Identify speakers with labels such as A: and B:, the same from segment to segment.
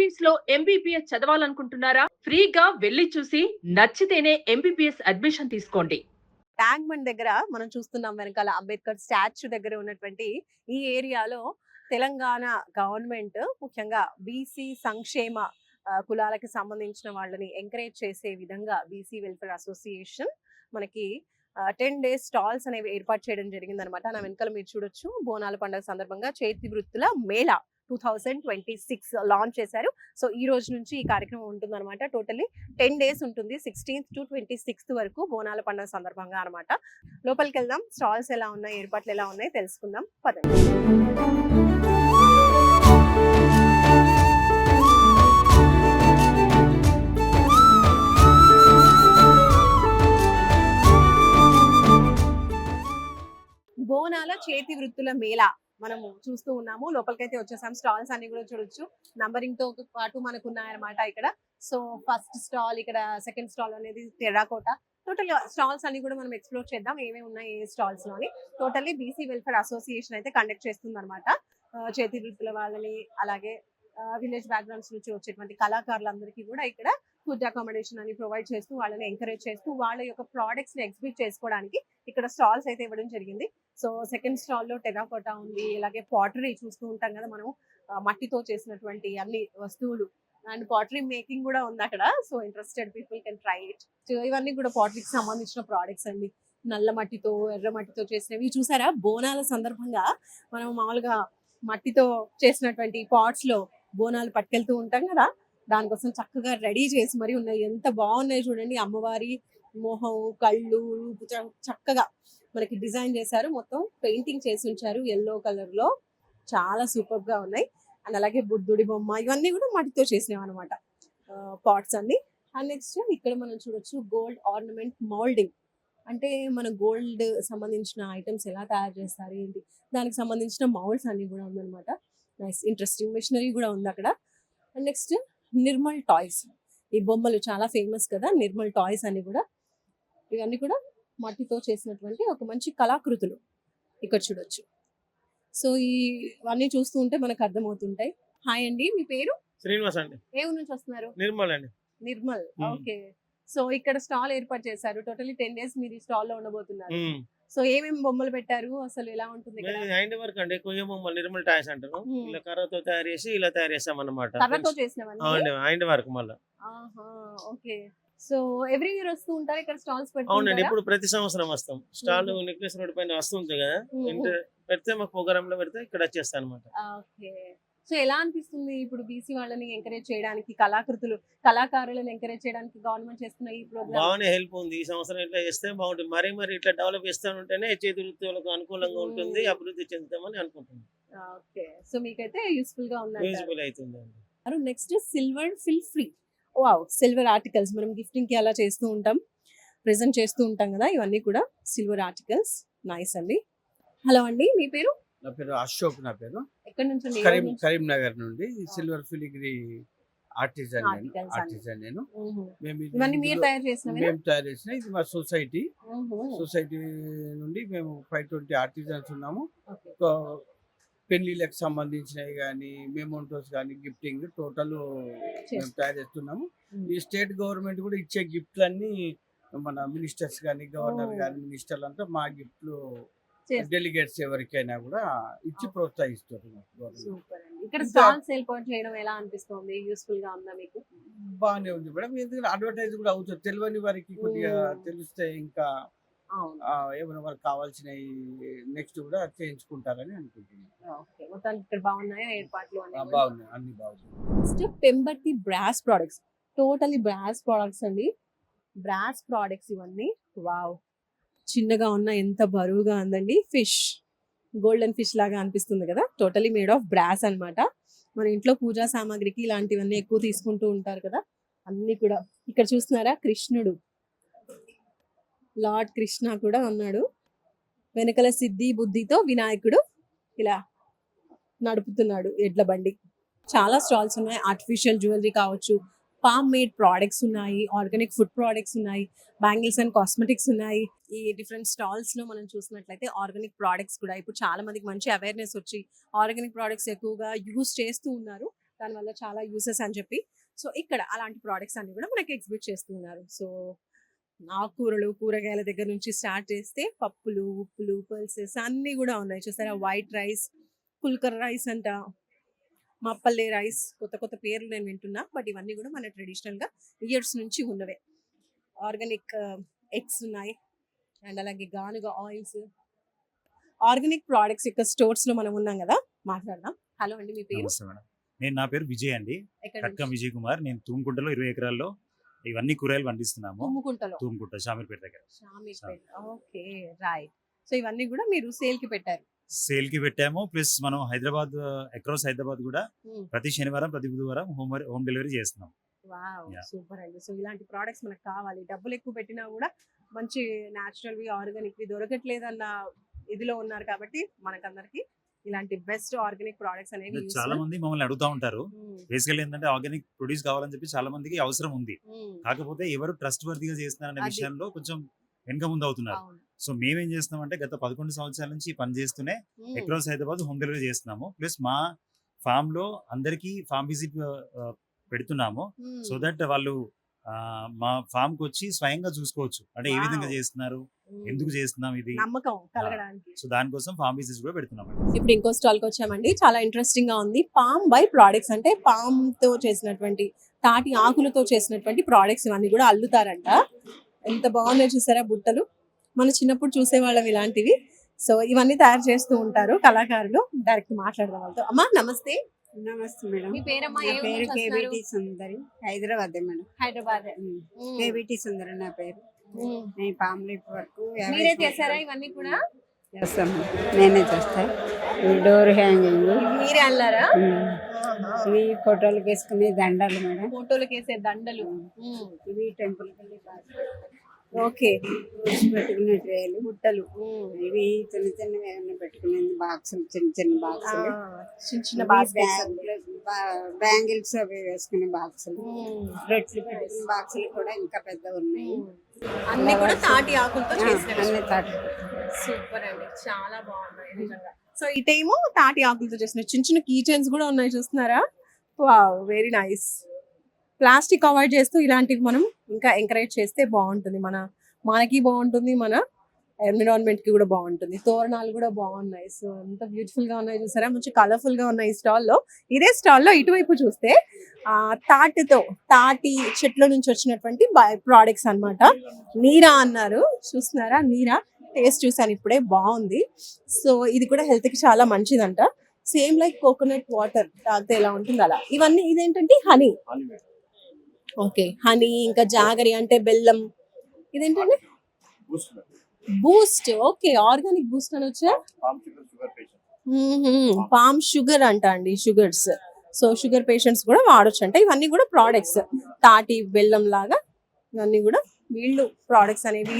A: Philippines లో MBBS చదవాలనుకుంటున్నారా? ఫ్రీగా వెళ్లి చూసి నచ్చితేనే ఎంబీబీఎస్ అడ్మిషన్ తీసుకోండి.
B: ట్యాంక్ బండ్ దగ్గర మనం చూస్తున్నాం వెనకాల అంబేద్కర్ స్టాచ్యూ దగ్గర ఉన్నటువంటి ఈ ఏరియాలో తెలంగాణ గవర్నమెంట్ ముఖ్యంగా బీసీ సంక్షేమ కులాలకి సంబంధించిన వాళ్ళని ఎంకరేజ్ చేసే విధంగా బీసీ వెల్ఫేర్ అసోసియేషన్ మనకి 10 డేస్ స్టాల్స్ అనేవి ఏర్పాటు చేయడం జరిగిందనమాట. నా వెనకాల మీరు చూడొచ్చు బోనాల పండుగ సందర్భంగా చేతి వృత్తుల మేళా 2026 లాంచ్ చేశారు. సో ఈ రోజు నుంచి ఈ కార్యక్రమం ఉంటుందన్నమాట. టోటల్లీ 10 డేస్ ఉంటుంది. 16th to 26th వరకు బోనాల పండుగ సందర్భంగా అనమాట. లోపలికి వెళ్దాం, స్టాల్స్ ఎలా ఉన్నాయి, ఏర్పాట్లు ఎలా ఉన్నాయి తెలుసుకుందాం. పదండి. బోనాల చేతి వృత్తుల మేళా మనము చూస్తూ ఉన్నాము. లోపలికైతే వచ్చేసాం. స్టాల్స్ అన్ని కూడా చూడొచ్చు. నంబరింగ్ తో పాటు మనకు ఉన్నాయన్నమాట ఇక్కడ. సో ఫస్ట్ స్టాల్ ఇక్కడ, సెకండ్ స్టాల్ అనేది టెర్రాకోటా. టోటల్ స్టాల్స్ అన్ని కూడా మనం ఎక్స్ప్లోర్ చేద్దాం ఏమేమి ఉన్నాయి ఏ స్టాల్స్ లోని. టోటల్లీ బీసీ వెల్ఫేర్ అసోసియేషన్ అయితే కండక్ట్ చేస్తుంది అనమాట. చేతి వృత్తుల వాళ్ళని, అలాగే విలేజ్ బ్యాక్గ్రౌండ్స్ నుంచి వచ్చేటువంటి కళాకారులందరికీ కూడా ఇక్కడ ఫుడ్ అకామిడేషన్ అని ప్రొవైడ్ చేస్తూ వాళ్ళని ఎంకరేజ్ చేస్తూ వాళ్ళ యొక్క ప్రోడక్ట్స్ ని ఎగ్జిబిట్ చేసుకోవడానికి ఇక్కడ స్టాల్స్ అయితే ఇవ్వడం జరిగింది. సో సెకండ్ స్టాల్ లో టెర్రాకోటా ఉంది, అలాగే పాటరీ చూస్తూ ఉంటాం కదా మనం, మట్టితో చేసినటువంటి అన్ని వస్తువులు అండ్ పాటరీ మేకింగ్ కూడా ఉంది అక్కడ. So interested people can try it. So ఇవన్నీ కూడా పాటరీకి సంబంధించిన ప్రోడక్ట్స్ అండి. నల్ల మట్టితో, ఎర్ర మట్టితో చేసినవి చూసారా. బోనాల సందర్భంగా మనం మామూలుగా మట్టితో చేసినటువంటి పాట్స్ లో బోనాలు పట్టుకెళ్తూ ఉంటాం కదా, దానికోసం చక్కగా రెడీ చేసి మరి ఉన్నాయి. ఎంత బాగున్నాయి చూడండి. అమ్మవారి మొహం, కళ్ళు, రూపు చక్కగా మనకి డిజైన్ చేశారు. మొత్తం పెయింటింగ్ చేసి ఉంచారు ఎల్లో కలర్ లో. చాలా సూపర్ గా ఉన్నాయి. అండ్ అలాగే బుద్ధుడి బొమ్మ, ఇవన్నీ కూడా మట్టితో చేసినవి అనమాట పాట్స్ అన్ని. అండ్ నెక్స్ట్ ఇక్కడ మనం చూడొచ్చు గోల్డ్ ఆర్నమెంట్ మౌల్డింగ్. అంటే మన గోల్డ్ సంబంధించిన ఐటమ్స్ ఎలా తయారు చేస్తారు ఏంటి, దానికి సంబంధించిన మౌల్డ్స్ అన్ని కూడా ఉందన్నమాట. నైస్, ఇంట్రెస్టింగ్ మెషినరీ కూడా ఉంది అక్కడ. And next Nirmal toys. ఈ బొమ్మలు చాలా ఫేమస్ కదా, నిర్మల్ టాయ్స్ అన్ని కూడా. ఇవన్నీ కూడా మట్టితో చేసినటువంటి ఒక మంచి కళాకృతులు ఇక్కడ చూడొచ్చు. సో ఇవన్నీ చూస్తూ ఉంటే మనకు అర్థమవుతుంటాయి. హాయ్ అండి, మీ పేరు?
C: శ్రీనివాస్ అండి.
B: ఏ ఊరు నుంచి వస్తున్నారు?
C: నిర్మల్ అండి.
B: నిర్మల్, ఓకే. సో ఇక్కడ స్టాల్ ఏర్పాటు చేశారు. టోటల్లీ 10 డేస్ మీరు ఈ స్టాల్ లో ఉండబోతున్నారు. సో ఏమేమి బొమ్మలు పెట్టారు, అసలు ఎలా ఉంటుంది?
C: హ్యాండ్ వర్క్ అండి, కొయ్య బొమ్మలు, నిర్మల్ టాయ్స్ అంటారు. ఇలా కర్రతో తయారు చేసి ఇలా తయారు చేస్తాం అన్నమాట.
B: కర్రతో చేసినవన్నీ
C: హ్యాండ్ వర్క్ మళ్ళీ.
B: ఓకే. సో ఎవ్రీ ఇయర్ వస్తూ ఉంటారు ఇక్కడ స్టాల్స్ పెట్టి?
C: అవునండి, ఇప్పుడు ప్రతి సంవత్సరం వస్తాం. స్టాల్ నెక్లెస్ రోడ్ పైన వస్తుంది కదా, పెడితే మాకు ప్రోగ్రామ్ లో పెడితే ఇక్కడ వచ్చేస్తా అనమాట.
B: ఓకే. సో ఎలా అనిపిస్తుంది ఇప్పుడు బీసీ వాళ్ళని ఎంకరేజ్ చేయడానికి, కళాకారులను ఎంకరేజ్ చేయడానికి గవర్నమెంట్ చేస్తున్న ఈ ప్రోగ్రామ్?
C: బాగానే హెల్ప్ ఉంది. ఈ సంవత్సరం ఇట్లా చేస్తే బాగుంటుంది. మరి ఇట్లా డెవలప్ చేస్తూ ఉంటేనే చేతి వృత్తులకు అనుకూలంగా ఉంటుంది, అభివృద్ధి చెందుతామని అనుకుంటున్నాం.
B: ఓకే. సో మీకైతే యూస్ఫుల్ గా ఉంది?
C: యూస్ఫుల్ అవుతుంది.
B: Next silver fill free. Wow, silver articles మనం గిఫ్టింగ్ కి అలా చేస్తూ ఉంటాం, ప్రెజెంట్ చేస్తూ ఉంటాం కదా, ఇవన్నీ కూడా సిల్వర్ ఆర్టికల్స్. నైస్ అండి. హలో అండి, మీ పేరు?
D: నా పేరు అశోక్. నా పేరు
B: ఎక్కడి నుంచి?
D: కరీంనగర్ నుండి. సిల్వర్ ఫిలిగ్రీ ఆర్టిజన్ నేను.
B: మేము తయారు
D: చేసిన ఇది మా సొసైటీ నుండి మేము 520 ఆర్టిజన్స్ ఉన్నాము. పెళ్లిళ్ళకి సంబంధించినవి కానీ, మెమోంటోస్ కానీ, గిఫ్టింగ్ టోటల్ మేము తయారు చేస్తున్నాము. ఈ స్టేట్ గవర్నమెంట్ కూడా ఇచ్చే గిఫ్ట్లన్నీ మన మినిస్టర్స్ కానీ, గవర్నర్ కానీ, మినిస్టర్లు అంతా మా గిఫ్ట్లు డెలిగేట్స్ ఎవరికైనా కూడా ఇచ్చి ప్రోత్సహిస్తున్నారు.
B: ఇక్కడ స్టాల్స్ ఏర్పాటు చేయడం ఎలా అనిపిస్తుంది? యూస్ఫుల్ గా ఉందా మీకు?
D: బాగానే ఉంది మేడం. ఎందుకంటే అడ్వర్టైజ్ కూడా అవుతుంది. తెలియని వారికి కొద్దిగా తెలిస్తే ఇంకా ఏమైనా వారికి కావాల్సిన నెక్స్ట్ కూడా చేయించుకుంటారని అనుకుంటున్నాను.
B: మొత్తానికి ఇక్కడ బాగున్నాయా ఏర్పాట్లు?
D: బాగున్నాయి, అన్ని బాగున్నాయి.
B: Next Pembarthi brass products. Totally brass products అండి. బ్రాస్ ప్రొడక్ట్స్ ఇవన్నీ. వావ్, చిన్నగా ఉన్న ఎంత బరువుగా ఉందండి. ఫిష్, గోల్డెన్ ఫిష్ లాగా అనిపిస్తుంది కదా. టోటలీ మేడ్ ఆఫ్ బ్రాస్ అన్నమాట. మన ఇంట్లో పూజా సామాగ్రికి ఇలాంటివన్నీ ఎక్కువ తీసుకుంటూ ఉంటారు కదా, అన్ని కూడా. ఇక్కడ చూస్తున్నారా, కృష్ణుడు, లార్డ్ కృష్ణ కూడా ఉన్నాడు. వెనకల సిద్ధి బుద్ధితో వినాయకుడు ఇలా నడుపుతున్నాడు ఎడ్ల బండి. చాలా స్టాల్స్ ఉన్నాయి. ఆర్టిఫిషియల్ జ్యువెలరీ కావచ్చు, పామ్ మేడ్ ప్రోడక్ట్స్ ఉన్నాయి, ఆర్గానిక్ ఫుడ్ ప్రోడక్ట్స్ ఉన్నాయి, బ్యాంగిల్స్ అండ్ కాస్మెటిక్స్ ఉన్నాయి. ఈ డిఫరెంట్ స్టాల్స్ లో మనం చూసినట్లయితే ఆర్గానిక్ ప్రోడక్ట్స్ కూడా ఇప్పుడు చాలా మందికి మంచి అవేర్నెస్ వచ్చి ఆర్గానిక్ ప్రోడక్ట్స్ ఎక్కువగా యూజ్ చేస్తూ ఉన్నారు. దానివల్ల చాలా యూసెస్ అని చెప్పి. సో ఇక్కడ అలాంటి ప్రోడక్ట్స్ అన్ని కూడా మనకి ఎగ్జిబిట్ చేస్తున్నారు. సో ఆకుకూరలు, కూరగాయల దగ్గర నుంచి స్టార్ట్ చేస్తే పప్పులు, ఉప్పులు, పల్సెస్ అన్నీ కూడా ఉన్నాయి. చూసారా, వైట్ రైస్, పుల్కర్ రైస్ అంట, మప్పల్లే రైస్, కొత్త కొత్త పేర్లు నేను వింటున్నా. బట్ ఇవన్నీ కూడా మన ట్రెడిషనల్గా ఇయర్స్ నుంచి ఉన్నవే. ఆర్గానిక్ ఎగ్స్ ఉన్నాయి అండ్ అలాగే గానుగ ఆయిల్స్, ఆర్గానిక్ ప్రోడక్ట్స్ యొక్క స్టోర్స్ లో మనం ఉన్నాం కదా, మాట్లాడదాం. హలో అండి, మీ పేరు?
E: నమస్తే మేడం. నా పేరు విజయ్ అండి,
B: ఎక్కడ
E: కట్కం విజయ్ కుమార్. నేను తూముకుంటలో 20 ఎకరాల్లో ఇవన్నీ కూరగాయలు పండిస్తున్నాము.
B: తుమ్ముకుంటలో,
E: తూముకుంట షామీర్పేట దగ్గర
B: షామీర్పేట. Okay, right. సో ఇవన్నీ కూడా మీరు సేల్ కి పెట్టారు?
E: సేల్ కి పెట్టాము. ప్లస్ మనం హైదరాబాద్, అక్రాస్ హైదరాబాద్ కూడా
B: Hmm.
E: ప్రతి శనివారం ప్రతి బుధవారం హోమ్ డెలివరీ చేస్తున్నాం.
B: Wow,
E: Yeah.
B: సూపర్ అండి. సో ఇలాంటి ప్రోడక్ట్స్ మనకు కావాలి. డబ్బులు ఎక్కువ పెట్టినా కూడా మంచి న్యాచురల్ వి, ఆర్గానిక్ వి దొరకట్లేదన్న ఇదిలో ఉన్నారు కాబట్టి మనకందరికి ఇలాంటి బెస్ట్ ఆర్గానిక్ ప్రోడక్ట్స్ అనేవి
E: అంటే చాలా మంది మమ్మల్ని అడుగుతా ఉంటారు.
B: Hmm.
E: బేసికల్ ఏంటంటే ఆర్గానిక్ ప్రొడ్యూస్ కావాలని చెప్పి చాలా మందికి అవసరం ఉంది. కాకపోతే ఎవరు ట్రస్ట్ వర్తీగా చేస్తున్నారనే
B: అది.
E: విషయంలో కొంచెం వెనుక ముందు అవుతున్నారు.
B: అవును.
E: సో మేమేం చేస్తున్నామంటే గత 11 సంవత్సరాల నుంచి పని చేస్తూనే
B: Hmm.
E: Across Hyderabad home delivery చేస్తున్నాము. ప్లస్ మా ఫామ్ లో అందరికి ఫామ్ విజిట్ పెడుతున్నాము.
B: Hmm.
E: సో దట్ వాళ్ళు మా ఫామ్ కి వచ్చి స్వయంగా చూసుకోవచ్చు, అంటే ఏ విధంగా
B: Wow.
E: చేస్తున్నారు,
B: Hmm.
E: ఎందుకు చేస్తున్నాం ఇది.
B: నమ్మకం కలగడానికి.
E: సో దానికోసం ఫామ్ విజిట్స్ కూడా పెడుతున్నాం.
B: ఇప్పుడు ఇంకో స్టాల్ కి వచ్చామండి. చాలా ఇంట్రెస్టింగ్ గా ఉంది. పామ్ బై ప్రోడక్ట్స్, అంటే పామ్ తో చేసినటువంటి, తాటి ఆకులతో చేసినటువంటి ప్రోడక్ట్స్ ఇవన్నీ కూడా అల్లుతారంట. ఎంత బాగున్నాయి చూసారా బుట్టలు. మన చిన్నప్పుడు చూసేవాళ్ళం ఇలాంటివి. సో ఇవన్నీ తయారు చేస్తూ ఉంటారు కళాకారులు. డైరెక్ట్ మాట్లాడదాం వాళ్ళతో. అమ్మా నమస్తే.
F: నమస్తే మేడం.
B: మీ పేరమ్మా?
F: నా పేరు కేబీటీ సుందరి, హైదరాబాద్ మేడం.
B: హైదరాబాద్.
F: కేబీటీ సుందరి నా పేరు. నేను ఫ్యామిలీ వరకు
B: మీరే చేశారా ఇవన్నీ కూడా?
F: చేస్తాను, నేనే చేస్తాను. డోర్ హ్యాంగింగ్
B: మీరే అల్లారా?
F: ఇవి ఫోటోలకు వేసుకునే దండాలు మేడం.
B: ఫోటోలకు వేసే దండలు.
F: ఇవి టెంపుల్ కి
B: ఓకే,
F: పెట్టుకునే ట్రేలు.
B: బుట్టలు.
F: ఇవి చిన్న చిన్నవి ఏమైనా పెట్టుకునేది బాక్సులు, చిన్న చిన్న బాక్సులు.
B: చిన్న చిన్న బాస్కెట్స్.
F: బ్యాంగిల్స్ అవి వేసుకునే బాక్సులు, రొట్లు పెట్టుకునే బాక్సులు కూడా ఇంకా పెద్ద ఉన్నాయి.
B: అన్ని కూడా తాటి ఆకులతో చేసినవి.
F: అన్ని తాటి.
B: సూపర్ అండి, చాలా బాగున్నాయి నిజంగా. సో ఇటేమో తాటి ఆకులతో చేసిన చిన్న చిన్న కీ చైన్స్ కూడా ఉన్నాయి, చూస్తున్నారా? Wow, very nice. Plastic avoid చేస్తూ ఇలాంటివి మనం ఇంకా ఎంకరేజ్ చేస్తే బాగుంటుంది. మనకి బాగుంటుంది, మన ఎన్విరాన్మెంట్ కి కూడా బాగుంటుంది. తోరణాలు కూడా బాగున్నాయి. సో ఎంత బ్యూటిఫుల్ గా ఉన్నాయి చూసారా, మంచి కలర్ఫుల్ గా ఉన్నాయి ఈ స్టాల్లో. ఇదే స్టాల్లో ఇటువైపు చూస్తే తాటి చెట్ల నుంచి వచ్చినటువంటి ప్రోడక్ట్స్ అన్నమాట. నీరా అన్నారు, చూస్తున్నారా? నీరా టేస్ట్ చూసాను ఇప్పుడే, బాగుంది. సో ఇది కూడా హెల్త్ కి చాలా మంచిదంట. సేమ్ లైక్ కోకోనట్ వాటర్ తాగితే ఎలా ఉంటుంది అలా. ఇవన్నీ ఇదేంటంటే హనీ. ఓకే, హనీ, ఇంకా జాగరి అంటే బెల్లం. ఇదేంటండి? బూస్ట్. ఓకే, ఆర్గానిక్ బూస్ట్ అని వచ్చా. పామ్ షుగర్ అంట అండి, షుగర్స్. సో షుగర్ పేషెంట్స్ కూడా వాడొచ్చు అంట. ఇవన్నీ కూడా ప్రోడక్ట్స్, తాటి బెల్లం లాగా ఇవన్నీ కూడా వీళ్ళు ప్రోడక్ట్స్ అనేవి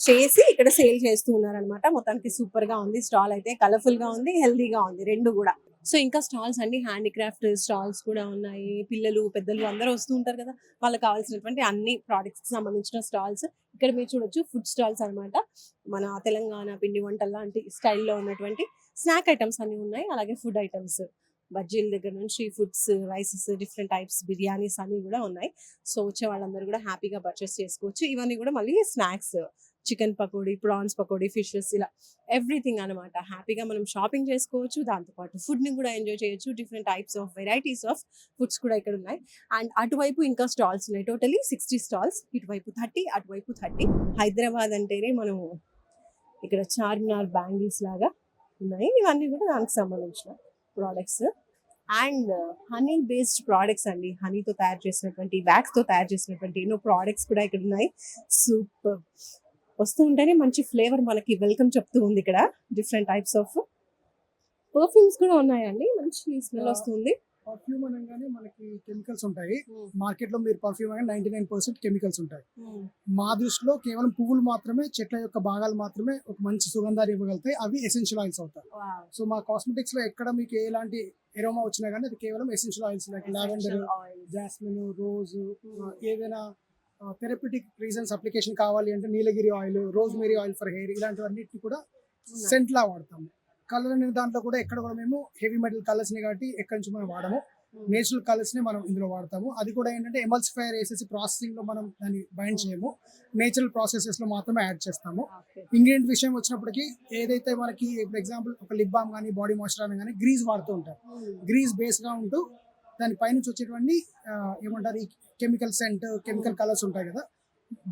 B: చేసి ఇక్కడ సేల్ చేస్తూ ఉన్నారనమాట. మొత్తానికి సూపర్ గా ఉంది స్టాల్ అయితే. కలర్ఫుల్ గా ఉంది, హెల్దీగా ఉంది, రెండు కూడా. సో ఇంకా స్టాల్స్ అన్ని హ్యాండీక్రాఫ్ట్ స్టాల్స్ కూడా ఉన్నాయి. పిల్లలు పెద్దలు అందరూ వస్తూ ఉంటారు కదా, వాళ్ళకి కావాల్సినటువంటి అన్ని ప్రోడక్ట్స్ కి సంబంధించిన స్టాల్స్ ఇక్కడ మీరు చూడొచ్చు. ఫుడ్ స్టాల్స్ అన్నమాట. మన తెలంగాణ పిండి వంటల లాంటి స్టైల్లో ఉన్నటువంటి స్నాక్ ఐటమ్స్ అన్ని ఉన్నాయి. అలాగే ఫుడ్ ఐటమ్స్, బజ్జీల దగ్గర నుంచి foods, rises, different types biryanis అన్ని కూడా ఉన్నాయి. సో వచ్చే వాళ్ళందరూ కూడా హ్యాపీగా పర్చేస్ చేసుకోవచ్చు. ఇవన్నీ కూడా మళ్ళీ snacks, chicken pakodi, prawns pakodi, fishes, ఇలా ఎవ్రీథింగ్ అనమాట. హ్యాపీగా మనం షాపింగ్ చేసుకోవచ్చు, దాంతోపాటు ఫుడ్ని కూడా ఎంజాయ్ చేయొచ్చు. Different types of varieties of foods కూడా ఇక్కడ ఉన్నాయి. అండ్ అటువైపు ఇంకా స్టాల్స్ ఉన్నాయి. Totally 60 stalls. ఇటువైపు 30, అటువైపు 30. హైదరాబాద్ అంటేనే మనం ఇక్కడ చార్మినార్ బ్యాంగిల్స్ లాగా ఉన్నాయి. ఇవన్నీ కూడా దానికి సంబంధించిన products. And honey based products అండి. హనీతో తయారు చేసినటువంటి, వ్యాక్స్ తో తయారు చేసినటువంటి ఎన్నో ప్రోడక్ట్స్ కూడా ఇక్కడ ఉన్నాయి. సూపర్. వస్తూ ఉంటేనే మంచి ఫ్లేవర్ మనకి వెల్కమ్ చెప్తూ ఉంది ఇక్కడ. డిఫరెంట్ టైప్స్ ఆఫ్ పర్ఫ్యూమ్స్ కూడా ఉన్నాయండి. మంచి స్మెల్ వస్తుంది.
G: పర్ఫ్యూమ్ అనగానే మనకి కెమికల్స్ ఉంటాయి. మార్కెట్ లో మీరు పర్ఫ్యూమ్ అనగా 99% కెమికల్స్ ఉంటాయి. మా దృష్టిలో కేవలం పువ్వులు మాత్రమే, చెట్ల యొక్క భాగాలు మాత్రమే ఒక మంచి సుగంధాన్ని ఇవ్వగలుగుతాయి. అవి ఎసెన్షియల్ ఆయిల్స్ అవుతాయి. సో మా కాస్మెటిక్స్ లో ఎక్కడ మీకు ఎలాంటి ఎరోమా వచ్చినా కానీ అది కేవలం essential oils, like lavender, jasmine, rose, ఏదైనా థెరప్యూటిక్ రీజన్స్ అప్లికేషన్ కావాలి అంటే Nilgiri oil, rosemary oil for hair, ఇలాంటివన్నిటిని కూడా సెంట్ లా వాడతాము. కలర్ అనే దాంట్లో కూడా ఎక్కడ కూడా మేము హెవీ మెటల్ కలర్స్ ని కాబట్టి ఎక్కడి నుంచి మనం వాడము. నేచురల్ కలర్స్ ని మనం ఇందులో వాడతాము. అది కూడా ఏంటంటే ఎమల్సిఫైర్ వేసేసి ప్రాసెసింగ్ లో మనం దాన్ని బైండ్ చేయము, నేచురల్ ప్రాసెసెస్ లో మాత్రమే యాడ్ చేస్తాము. ఇంగ్రీడియంట్ విషయం వచ్చినప్పటికీ ఏదైతే మనకి ఫర్ ఎగ్జాంపుల్ ఒక లిప్ బామ్ కానీ బాడీ మాయిశ్చరైజర్ కానీ గ్రీజ్ వాడుతూ ఉంటారు. గ్రీజ్ బేస్ గా ఉంటూ దాని పైనుంచి వచ్చేటువంటి ఏమంటారు ఈ కెమికల్ సెంట్, కెమికల్ కలర్స్ ఉంటాయి కదా,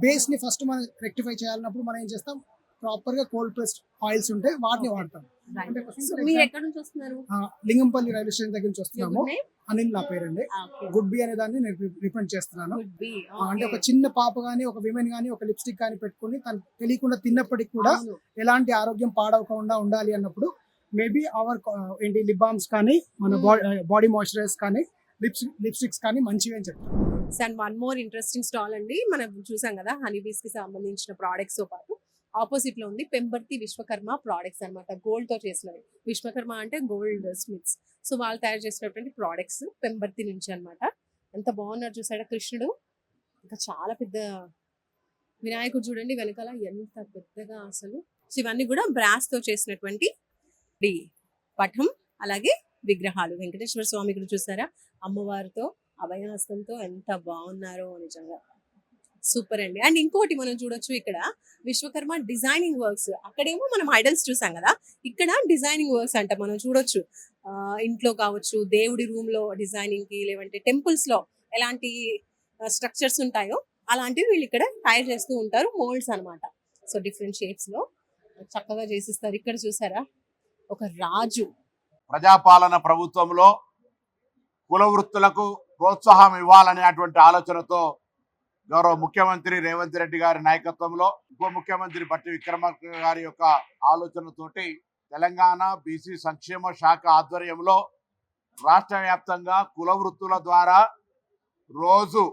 G: బేస్ ని ఫస్ట్ మనం రెక్టిఫై చేయాలన్నప్పుడు మనం ఏం చేస్తాం, ప్రాపర్ గా కోల్డ్ ప్రెస్డ్ ఆయిల్స్ ఉంటాయి వాటిని వాడతాం. అంటే
B: మీరు ఎక్కడ నుంచి వస్తున్నారు?
G: లింగంపల్లి రైల్వే స్టేషన్ దగ్గర నుంచి వస్తున్నాము. అనిల్ నా పేరండి. గుడ్ బి అనే దాన్ని నేను రిప్రజెంట్ చేస్తున్నాను. అంటే ఒక చిన్న పాప గానీ ఒక విమెన్ గానీ ఒక లిప్స్టిక్ కానీ పెట్టుకుని తను తెలియకుండా తిన్నప్పటికి కూడా ఎలాంటి ఆరోగ్యం పాడవకుండా ఉండాలి అన్నప్పుడు మేబీ అవర్ ఏంటి లిప్ బామ్స్ కానీ మన బాడీ మాయిశ్చరైజర్స్ కానీ లిప్స్టిక్స్ కానీ మంచివి అని చెప్తాను.
B: And one more interesting stall అండి, మనం చూసాం కదా హనీ బీస్ కి సంబంధించిన ప్రోడక్ట్స్ తో పాటు ఆపోజిట్ లో ఉంది పెంబర్తి విశ్వకర్మ ప్రోడక్ట్స్ అనమాట. గోల్డ్ తో చేసినవి. విశ్వకర్మ అంటే గోల్డ్ స్మిత్స్. సో వాళ్ళు తయారు చేసినటువంటి ప్రోడక్ట్స్ పెంబర్తి నుంచి అన్నమాట. ఎంత బాగున్నారు చూసాడా కృష్ణుడు, ఇంకా చాలా పెద్ద వినాయకుడు చూడండి వెనకాల ఎంత పెద్దగా అసలు. సో ఇవన్నీ కూడా బ్రాస్ తో చేసినటువంటి పటం, అలాగే విగ్రహాలు. వెంకటేశ్వర స్వామి కూడా చూసారా అమ్మవారితో అభయహస్తంతో ఎంత బాగున్నారో నిజంగా సూపర్ అండి. అండ్ ఇంకోటి మనం చూడొచ్చు ఇక్కడ విశ్వకర్మ డిజైనింగ్ వర్క్స్. అక్కడేమో మనం ఐడల్స్ చూసాం కదా, ఇక్కడ డిజైనింగ్ వర్క్స్ అంట మనం చూడొచ్చు. ఇంట్లో కావచ్చు, దేవుడి రూమ్ లో డిజైనింగ్ కి, లేదంటే టెంపుల్స్ లో ఎలాంటి స్ట్రక్చర్స్ ఉంటాయో అలాంటివి వీళ్ళు ఇక్కడ తయారు చేస్తూ ఉంటారు. మోల్డ్స్ అన్నమాట. సో డిఫరెంట్ షేప్స్ లో చక్కగా చేసిస్తారు. ఇక్కడ చూసారా ఒక రాజు.
H: ప్రజాపాలన ప్రభుత్వంలో కుల వృత్తులకు ప్రోత్సాహం ఇవ్వాలనేటువంటి ఆలోచనతో గౌరవ ముఖ్యమంత్రి రేవంత్ రెడ్డి గారి నాయకత్వంలో, ఉప ముఖ్యమంత్రి బట్టి విక్రమార్క గారి యొక్క ఆలోచనతోటి తెలంగాణ బీసీ సంక్షేమ శాఖ ఆధ్వర్యంలో రాష్ట్ర వ్యాప్తంగా కుల వృత్తుల ద్వారా రోజు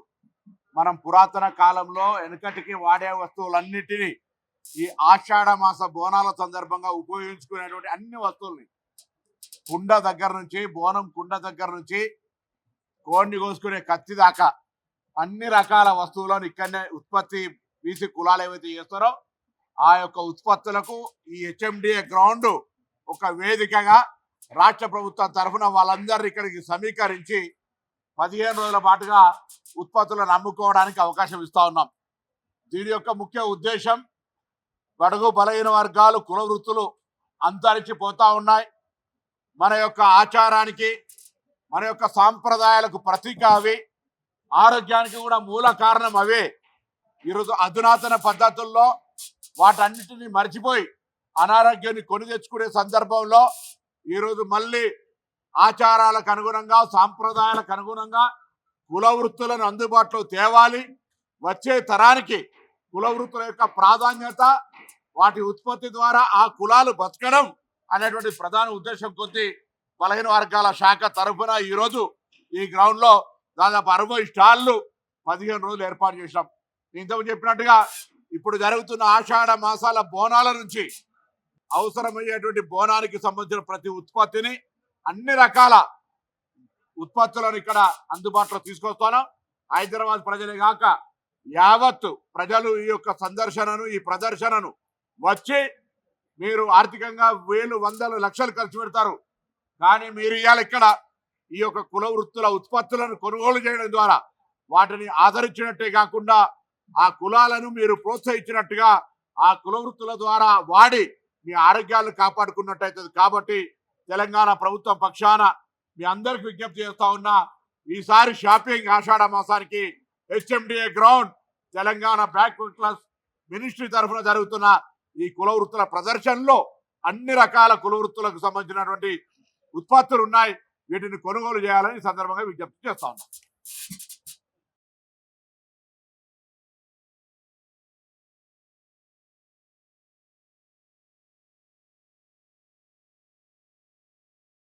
H: మనం పురాతన కాలంలో వెనుకటికి వాడే వస్తువులన్నిటినీ ఈ ఆషాఢ మాస బోనాల సందర్భంగా ఉపయోగించుకునేటువంటి అన్ని వస్తువుల్ని, కుండ దగ్గర నుంచి, బోనం కుండ దగ్గర నుంచి కోడిని కోసుకునే కత్తి దాకా అన్ని రకాల వస్తువులను ఇక్కడనే ఉత్పత్తి బీసీ కులాలు ఏవైతే చేస్తారో ఆ యొక్క ఉత్పత్తులకు ఈ హెచ్ఎండిఏ గ్రౌండ్ ఒక వేదికగా రాష్ట్ర ప్రభుత్వం తరఫున వాళ్ళందరినీ ఇక్కడికి సమీకరించి 15 రోజుల పాటుగా ఉత్పత్తులను అమ్ముకోవడానికి అవకాశం ఇస్తా ఉన్నాం. దీని యొక్క ముఖ్య ఉద్దేశం బడుగు బలహీన వర్గాలు కుల వృత్తులు అంతరించిపోతా ఉన్నాయి. మన యొక్క ఆచారానికి, మన యొక్క సాంప్రదాయాలకు ప్రతీక అవి, ఆరోగ్యానికి కూడా మూల కారణం అవే. ఈరోజు అధునాతన పద్ధతుల్లో వాటన్నిటిని మర్చిపోయి అనారోగ్యాన్ని కొని తెచ్చుకునే సందర్భంలో ఈరోజు మళ్ళీ ఆచారాలకు అనుగుణంగా, సాంప్రదాయాలకు అనుగుణంగా కుల వృత్తులను అందుబాటులో తేవాలి. వచ్చే తరానికి కుల వృత్తుల యొక్క ప్రాధాన్యత, వాటి ఉత్పత్తి ద్వారా ఆ కులాలు బతకడం అనేటువంటి ప్రధాన ఉద్దేశం కొద్ది బలహీన వర్గాల శాఖ తరఫున ఈరోజు ఈ గ్రౌండ్ లో దాదాపు 60 స్టాళ్లు 15 రోజులు ఏర్పాటు చేశాం. ఇంతకు చెప్పినట్టుగా ఇప్పుడు జరుగుతున్న ఆషాఢ మాసాల బోనాల నుంచి అవసరమయ్యేటువంటి బోనానికి సంబంధించిన ప్రతి ఉత్పత్తిని, అన్ని రకాల ఉత్పత్తులను ఇక్కడ అందుబాటులో తీసుకొస్తాను. హైదరాబాద్ ప్రజలే కాక యావత్ ప్రజలు ఈ యొక్క సందర్శనను, ఈ ప్రదర్శనను వచ్చి మీరు ఆర్థికంగా వేలు, వందలు, లక్షలు ఖర్చు పెడతారు. కానీ మీరు ఇవాళ ఇక్కడ ఈ యొక్క కుల వృత్తుల ఉత్పత్తులను కొనుగోలు చేయడం ద్వారా వాటిని ఆదరించినట్టే కాకుండా ఆ కులాలను మీరు ప్రోత్సహించినట్టుగా ఆ కుల వృత్తుల ద్వారా వాడి మీ ఆరోగ్యాలను కాపాడుకున్నట్టయితుంది. కాబట్టి తెలంగాణ ప్రభుత్వం పక్షాన మీ అందరికి విజ్ఞప్తి చేస్తా ఉన్నా, ఈసారి షాపింగ్ ఆషాఢ మాసానికి HMDA ground Telangana backward class ministry తరఫున జరుగుతున్న ఈ కుల వృత్తుల ప్రదర్శనలో అన్ని రకాల కుల వృత్తులకు సంబంధించినటువంటి ఉత్పత్తులు ఉన్నాయి. వీటిని కొనుగోలు చేయాలని సందర్భంగా విజ్ఞప్తి చేస్తా ఉన్నాం.